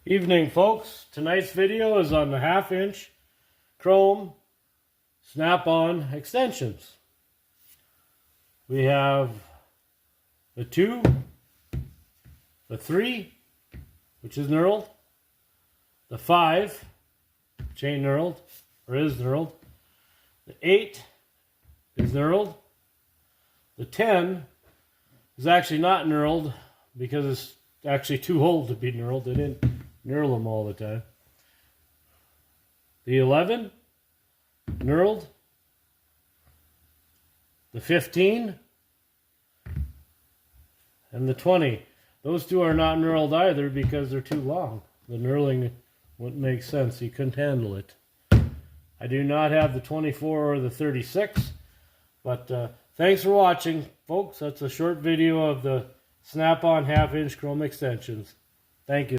Evening, folks. Tonight's video is on the 1/2-inch chrome snap-on extensions. We have the 2, the 3, which is knurled, the 5, which ain't knurled, or is knurled, the 8 is knurled, the 10 is actually not knurled because it's actually too old to be knurled. They didn't knurl them all the time. The 11, knurled. The 15 and the 20. Those two are not knurled either because they're too long. The knurling wouldn't make sense. You couldn't handle it. I do not have the 24 or the 36, but thanks for watching, folks. That's a short video of the Snap-on 1/2-inch chrome extensions. Thank you.